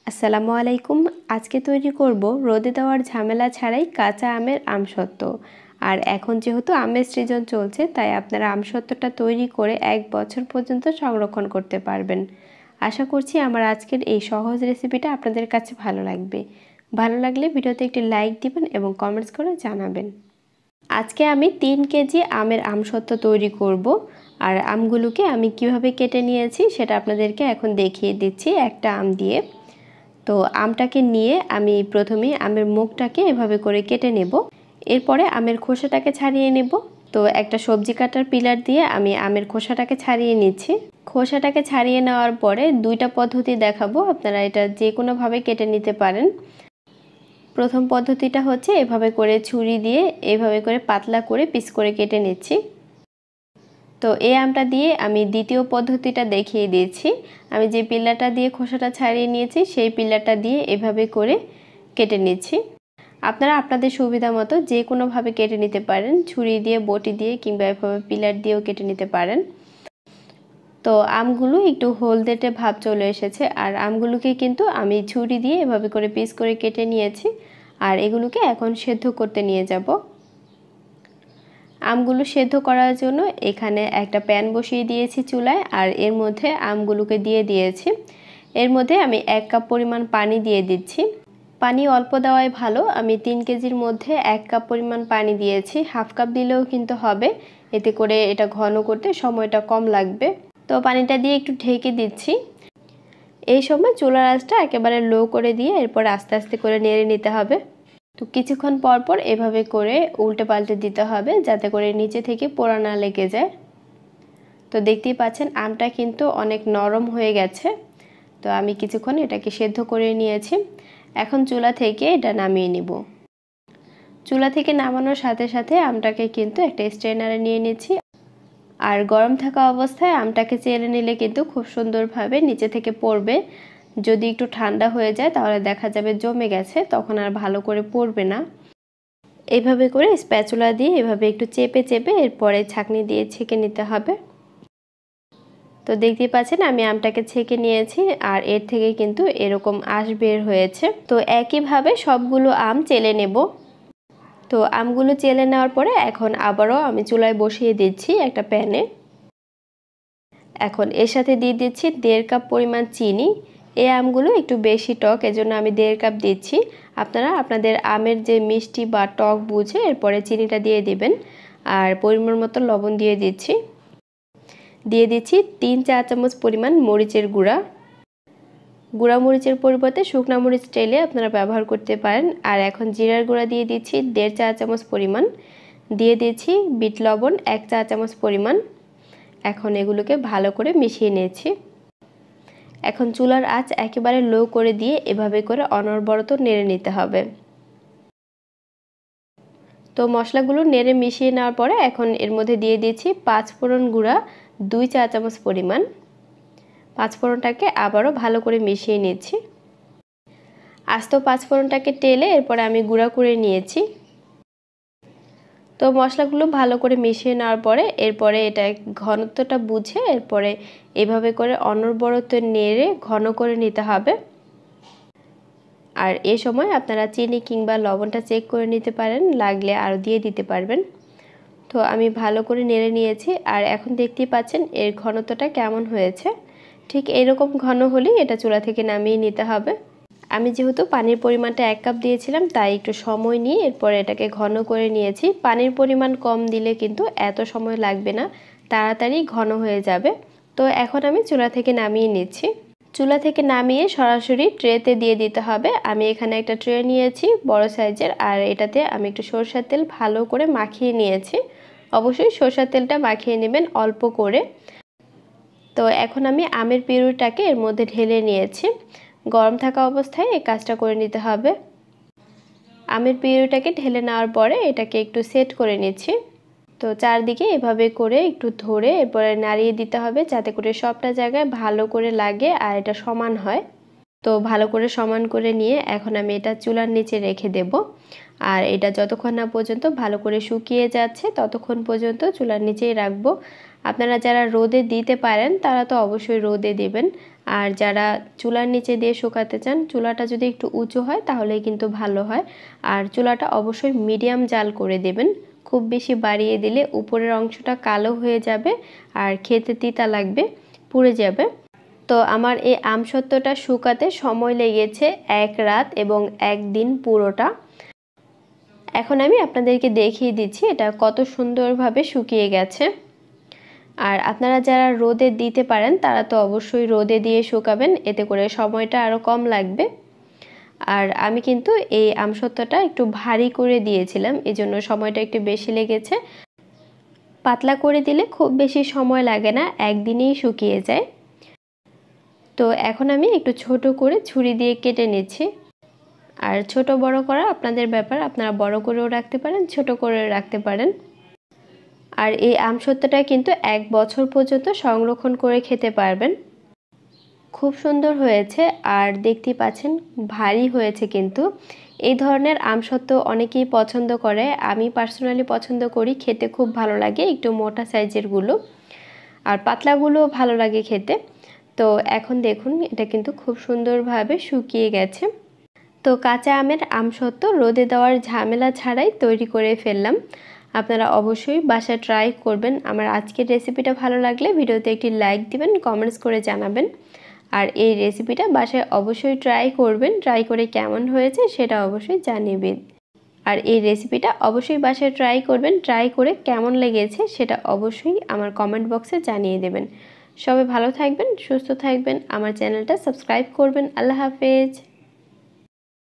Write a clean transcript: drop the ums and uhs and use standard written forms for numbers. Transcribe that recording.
আসসালামু আলাইকুম। আজকে তৈরি করব রোদে দেওয়ার ঝামেলা ছাড়াই কাঁচা আমের আমসত্ত্ব। আর এখন যেহেতু আমের সিজন চলছে, তাই আপনারা আমসত্ত্বটা তৈরি করে 1 বছর পর্যন্ত সংরক্ষণ করতে পারবেন। আশা করছি আমার আজকের এই সহজ রেসিপিটা আপনাদের কাছে ভালো লাগবে। ভালো লাগলে ভিডিওতে একটি লাইক দিবেন এবং কমেন্টস করে জানাবেন। আজকে আমি 3 কেজি আমের আমসত্ত্ব তৈরি করব। আর আমগুলোকে আমি কিভাবে কেটে নিয়েছি সেটা আপনাদেরকে এখন দেখিয়ে দিচ্ছি একটা আম দিয়ে। তো আমটাকে নিয়ে আমি প্রথমেই আমের মুখটাকে এভাবে করে কেটে নেব। এরপরে আমের খোসাটাকে ছাড়িয়ে নেব। তো একটা সবজি কাটার পিলার দিয়ে আমি আমের খোসাটাকে ছাড়িয়ে নিচ্ছি। খোসাটাকে ছাড়িয়ে নেওয়ার পরে দুইটা পদ্ধতি দেখাবো, আপনারা এটা যে কোনোভাবে কেটে নিতে পারেন। প্রথম পদ্ধতিটা হচ্ছে এভাবে করে ছুরি দিয়ে এভাবে করে পাতলা করে পিস করে কেটে নিচ্ছি। তো এই আমটা দিয়ে আমি দ্বিতীয় পদ্ধতিটা দেখিয়ে দিয়েছি। আমি যে পিলারটা দিয়ে খোসাটা ছাড়িয়ে নিয়েছি সেই পিলারটা দিয়ে এভাবে করে কেটে নিচ্ছি। আপনারা আপনাদের সুবিধা মতো যে কোনোভাবে কেটে নিতে পারেন, ছুরি দিয়ে, বটি দিয়ে কিংবা এভাবে পিলার দিয়েও কেটে নিতে পারেন। তো আমগুলো একটু হলদেটে ভাব চলে এসেছে, আর আমগুলোকে কিন্তু আমি ছুরি দিয়ে এভাবে করে পিস করে কেটে নিয়েছি। আর এগুলোকে এখন সেদ্ধ করতে নিয়ে যাব। আমগুলো সেদ্ধ করার জন্য এখানে একটা প্যান বসিয়ে দিয়েছি চুলায়, আর এর মধ্যে আমগুলোকে দিয়ে দিয়েছি। এর মধ্যে আমি 1 কাপ পরিমাণ পানি দিয়ে দিচ্ছি। পানি অল্প দেওয়াই ভালো। আমি 3 কেজির মধ্যে 1 কাপ পরিমাণ পানি দিয়েছি। হাফ কাপ দিলেও কিন্তু হবে, এতে করে এটা ঘন করতে সময়টা কম লাগবে। তো পানিটা দিয়ে একটু ঢেকে দিচ্ছি। এই সময় চুলার আঁচটা একেবারে লো করে দিয়ে এরপর আস্তে আস্তে করে নেড়ে নিতে হবে। তো কিছুক্ষণ পর পর এভাবে করে উল্টে পাল্টে দিতে হবে, যাতে করে নিচে থেকে পোড়া না লেগে যায়। তো দেখতেই পাচ্ছেন আমটা কিন্তু অনেক নরম হয়ে গেছে। তো আমি কিছুক্ষণ এটাকে সেদ্ধ করে নিয়েছি। এখন চুলা থেকে এটা নামিয়ে নিব। চুলা থেকে নামানোর সাথে সাথে আমটাকে কিন্তু একটা স্ট্রেনারে নিয়ে নিচ্ছি। আর গরম থাকা অবস্থায় আমটাকে চেলে নিলে কিন্তু খুব সুন্দরভাবে নিচে থেকে পড়বে। যদি একটু ঠান্ডা হয়ে যায় তাহলে দেখা যাবে জমে গেছে, তখন আর ভালো করে পড়বে না। এইভাবে করে স্প্যাচুলা দিয়ে এভাবে একটু চেপে চেপে এরপরে ছাঁকনি দিয়ে ছেঁকে নিতে হবে। তো দেখতেই পাচ্ছেন আমি আমটাকে ছেঁকে নিয়েছি, আর এর থেকে কিন্তু এরকম আঁশ বের হয়েছে। তো একইভাবে সবগুলো আম চেলে নেব। তো আমগুলো চেলে নেওয়ার পরে এখন আবারও আমি চুলায় বসিয়ে দিচ্ছি একটা প্যানে। এখন এর সাথে দিয়ে দিচ্ছি 1.5 কাপ পরিমাণ চিনি। এই আমগুলো একটু বেশি টক, এজন্য আমি 1.5 কাপ দিচ্ছি। আপনারা আপনাদের আমের যে মিষ্টি বা টক বুঝে এরপরে চিনিটা দিয়ে দিবেন। আর পরিমাণ মতো লবণ দিয়ে দিচ্ছি। দিয়ে দিচ্ছি 3 চা চামচ পরিমাণ মরিচের গুঁড়া। গুঁড়া মরিচের পরিবর্তে শুকনা মরিচ চাইলে আপনারা ব্যবহার করতে পারেন। আর এখন জিরার গুঁড়া দিয়ে দিচ্ছি 1.5 চা চামচ পরিমাণ। দিয়ে দিচ্ছি বিট লবণ 1 চা চামচ পরিমাণ। এখন এগুলোকে ভালো করে মিশিয়ে নিয়েছি। এখন চুলার আঁচ একেবারে লো করে দিয়ে এভাবে করে অনবরত নেড়ে নিতে হবে। তো মশলাগুলো নেড়ে মিশিয়ে নেওয়ার পরে এখন এর মধ্যে দিয়ে দিচ্ছি 5 ফোড়ন গুঁড়া 2 চা চামচ পরিমাণ। 5 ফোড়নটাকে আবারও ভালো করে মিশিয়ে নিচ্ছি। আস্ত 5 ফোড়নটাকে টেলে এরপরে আমি গুঁড়া করে নিয়েছি। তো মশলাগুলো ভালো করে মিশিয়ে নেওয়ার পরে এরপরে এটা ঘনত্বটা বুঝে এরপরে এভাবে করে অনবরত নেড়ে ঘন করে নিতে হবে। আর এই সময় আপনারা চিনি কিংবা লবণটা চেক করে নিতে পারেন, লাগলে আরও দিয়ে দিতে পারবেন। তো আমি ভালো করে নেড়ে নিয়েছি, আর এখন দেখতেই পাচ্ছেন এর ঘনত্বটা কেমন হয়েছে। ঠিক এরকম ঘন হলেই এটা চুলা থেকে নামিয়ে নিতে হবে। আমি যেহেতু পানির পরিমাণটা 1 কাপ দিয়েছিলাম, তাই একটু সময় নিয়ে এরপরে এটাকে ঘন করে নিয়েছি। পানির পরিমাণ কম দিলে কিন্তু এত সময় লাগবে না, তাড়াতাড়ি ঘন হয়ে যাবে। তো এখন আমি চুলা থেকে নামিয়ে নিচ্ছি। চুলা থেকে নামিয়ে সরাসরি ট্রেতে দিয়ে দিতে হবে। আমি এখানে একটা ট্রে নিয়েছি বড় সাইজের, আর এটাতে আমি একটু সরষের তেল ভালো করে মাখিয়ে নিয়েছি। অবশ্যই সরষের তেলটা মাখিয়ে নেবেন অল্প করে। তো এখন আমি আমের পিউরিটাকে এর মধ্যে ঢেলে নিয়েছি। গরম থাকা অবস্থায় এই কাজটা করে নিতে হবে। আমের পিউরিটাকে ঢেলে নেওয়ার পরে এটাকে একটু সেট করে নিচ্ছি। তো চারদিকে এভাবে করে একটু ধরে এরপরে নাড়িয়ে দিতে হবে, যাতে করে সবটা জায়গায় ভালো করে লাগে আর এটা সমান হয়। তো ভালো করে সমান করে নিয়ে এখন আমি এটা চুলার নিচে রেখে দেব। আর এটা যতক্ষণ না পর্যন্ত ভালো করে শুকিয়ে যাচ্ছে ততক্ষণ পর্যন্ত চুলার নিচেই রাখবো। আপনারা যারা রোদে দিতে পারেন তারা তো অবশ্যই রোদে দিবেন। আর যারা চুলার নিচে দিয়ে শুকাতে চান, চুলাটা যদি একটু উঁচু হয় তাহলেই কিন্তু ভালো হয়। আর চুলাটা অবশ্যই মিডিয়াম জাল করে দেবেন। খুব বেশি বাড়িয়ে দিলে উপরের অংশটা কালো হয়ে যাবে আর খেতে তিতা লাগবে, পুড়ে যাবে। তো আমার এই আমসত্ত্বটা শুকাতে সময় লেগেছে 1 রাত এবং 1 দিন পুরোটা। এখন আমি আপনাদেরকে দেখিয়ে দিচ্ছি এটা কত সুন্দরভাবে শুকিয়ে গেছে। আর আপনারা যারা রোদে দিতে পারেন তারা তো অবশ্যই রোদে দিয়ে শুকাবেন, এতে করে সময়টা আরও কম লাগবে। আর আমি কিন্তু এই আমসত্ত্বটা একটু ভারী করে দিয়েছিলাম, এজন্য সময়টা একটু বেশি লেগেছে। পাতলা করে দিলে খুব বেশি সময় লাগে না, একদিনেই শুকিয়ে যায়। তো এখন আমি একটু ছোট করে ছুরি দিয়ে কেটে নিচ্ছি। আর ছোট বড় করা আপনাদের ব্যাপার, আপনারা বড় করেও রাখতে পারেন, ছোট করেও রাখতে পারেন। আর এই আমসত্ত্বটা কিন্তু 1 বছর পর্যন্ত সংরক্ষণ করে খেতে পারবেন। খুব সুন্দর হয়েছে আর দেখতেই পাচ্ছেন ভারী হয়েছে কিন্তু। এই ধরনের আমসত্ত্ব অনেকেই পছন্দ করে, আমি পার্সোনালি পছন্দ করি, খেতে খুব ভালো লাগে একটু মোটা সাইজেরগুলো, আর পাতলাগুলো ভালো লাগে খেতে। তো এখন দেখুন এটা কিন্তু খুব সুন্দরভাবে শুকিয়ে গেছে। তো কাঁচা আমের আমসত্ত্ব রোদে দেওয়ার ঝামেলা ছাড়াই তৈরি করে ফেললাম। আপনারা অবশ্যই বাসায় ট্রাই করবেন। আমার আজকের রেসিপিটা ভালো লাগলে ভিডিওতে একটি লাইক দিবেন, কমেন্টস করে জানাবেন। আর এই রেসিপিটা বাসায় অবশ্যই ট্রাই করবেন, ট্রাই করে কেমন হয়েছে সেটা অবশ্যই জানিয়ে। আর এই রেসিপিটা অবশ্যই বাসায় ট্রাই করবেন, ট্রাই করে কেমন লেগেছে সেটা অবশ্যই আমার কমেন্ট বক্সে জানিয়ে দেবেন। সবাই ভালো থাকবেন, সুস্থ থাকবেন, আমার চ্যানেলটা সাবস্ক্রাইব করবেন। আল্লাহ হাফেজ।